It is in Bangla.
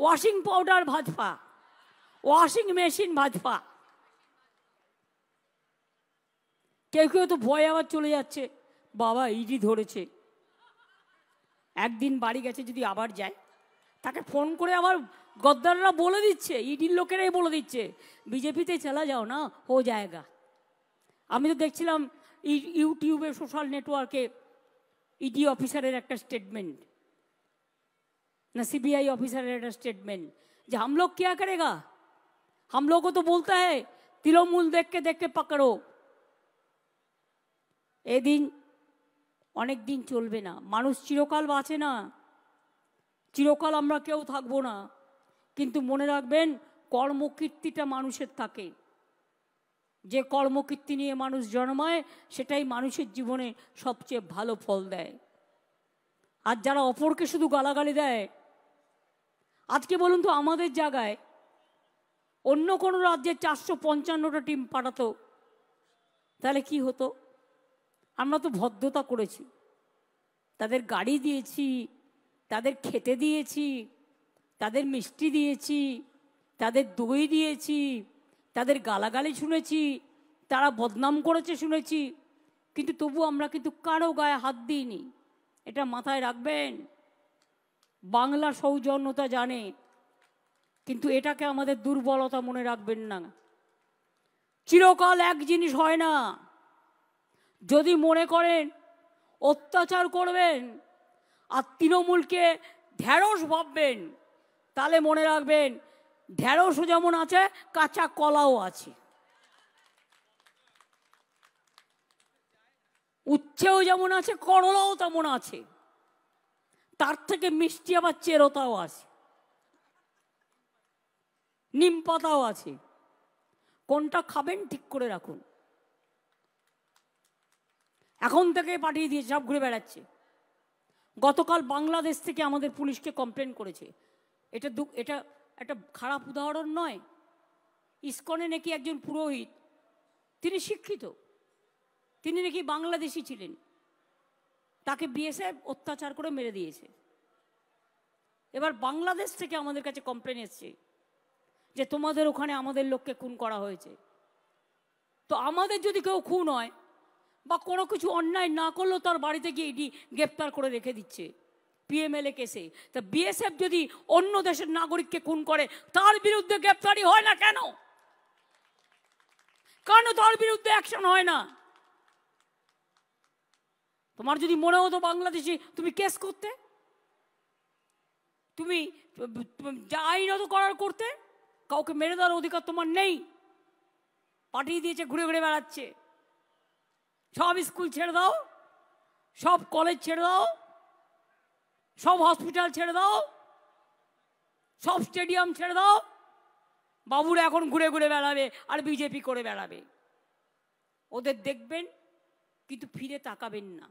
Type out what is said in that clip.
Washing powder Bhajpa, washing machine Bhajpa. কেউ কেউ তো ভয় আবার চলে যাচ্ছে, বাবা ইডি ধরেছে, একদিন বাড়ি গেছে যদি আবার যায়, তাকে ফোন করে আবার গদ্দাররা বলে দিচ্ছে, ইডির লোকেরাই বলে দিচ্ছে বিজেপিতে চলা যাও না, হো জায়গা। আমি তো দেখছিলাম ইউটিউবে, সোশ্যাল নেটওয়ার্কে ইডি অফিসারের একটা স্টেটমেন্ট, ना सीबीआई ऑफिसर है स्टेटमेंट, जो हम लोग क्या करेगा, हम लोग को तो बोलता है तृणमूल देख के पकड़ो। ए दिन अनेक दिन चलबे ना, मानुष चिरकाल बाँचे ना, चिरकाल आमरा केउ थाकबो ना, किन्तु मने राखबेन कर्मकीर्तिटा मानुषेर थाके, जे कर्मकीर्ति निये मानुष जन्माय सेटाई मानुषेर जीवने सबचेये भालो फल देय। আর যারা অপরকে শুধু গালাগালি দেয়, আজকে বলুন তো আমাদের জায়গায় অন্য কোনো রাজ্যে 455টা টিম পাঠাতো, তাহলে কি হতো? আমরা তো ভদ্রতা করেছি, তাদের গাড়ি দিয়েছি, তাদের খেতে দিয়েছি, তাদের মিষ্টি দিয়েছি, তাদের দই দিয়েছি, তাদের গালাগালি শুনেছি, তারা বদনাম করেছে শুনেছি, কিন্তু তবু আমরা কিন্তু কারো গায়ে হাত দিইনি। এটা মাথায় রাখবেন। বাংলা সৌজন্যতা জানে, কিন্তু এটাকে আমাদের দুর্বলতা মনে রাখবেন না। চিরকাল এক জিনিস হয় না। যদি মনে করেন অত্যাচার করবেন আর তৃণমূলকে ঢেঁড়স ভাববেন, তাহলে মনে রাখবেন ঢেঁড়সও যেমন আছে, কাঁচা কলাও আছে, উচ্ছেও যেমন আছে, করলাও তেমন আছে, তার থেকে মিষ্টি আবার চেরোতাও আছে, নিম পাতাও আছে। কোনটা খাবেন ঠিক করে রাখুন। এখন থেকে পাঠিয়ে দিয়েছে, সব ঘুরে বেড়াচ্ছে। গতকাল বাংলাদেশ থেকে আমাদের পুলিশকে কমপ্লেন করেছে। এটা একটা খারাপ উদাহরণ নয়। ইসকনে নাকি একজন পুরোহিত, তিনি শিক্ষিত, তিনি নাকি বাংলাদেশি ছিলেন, তাকে বিএসএফ অত্যাচার করে মেরে দিয়েছে। এবার বাংলাদেশ থেকে আমাদের কাছে কমপ্লেন এসছে যে তোমাদের ওখানে আমাদের লোককে খুন করা হয়েছে। তো আমাদের যদি কেউ খুন হয় বা কোনো কিছু অন্যায় না করলেও তার বাড়িতে গিয়ে ইডি গ্রেপ্তার করে রেখে দিচ্ছে পিএমএলএ কেসে। তা বিএসএফ যদি অন্য দেশের নাগরিককে খুন করে তার বিরুদ্ধে গ্রেপ্তারি হয় না কেন? কেন তার বিরুদ্ধে অ্যাকশন হয় না? তোমার যদি মনে হতো বাংলাদেশি, তুমি কেস করতে, তুমি যা আইনত করার করতে, কাউকে মেরে দেওয়ার অধিকার তোমার নেই। পাঠিয়ে দিয়েছে, ঘুরে ঘুরে বেড়াচ্ছে। সব স্কুল ছেড়ে দাও, সব কলেজ ছেড়ে দাও, সব হসপিটাল ছেড়ে দাও, সব স্টেডিয়াম ছেড়ে দাও। বাবুরা এখন ঘুরে ঘুরে বেড়াবে আর বিজেপি করে বেড়াবে। ওদের দেখবেন কিন্তু ফিরে তাকাবেন না।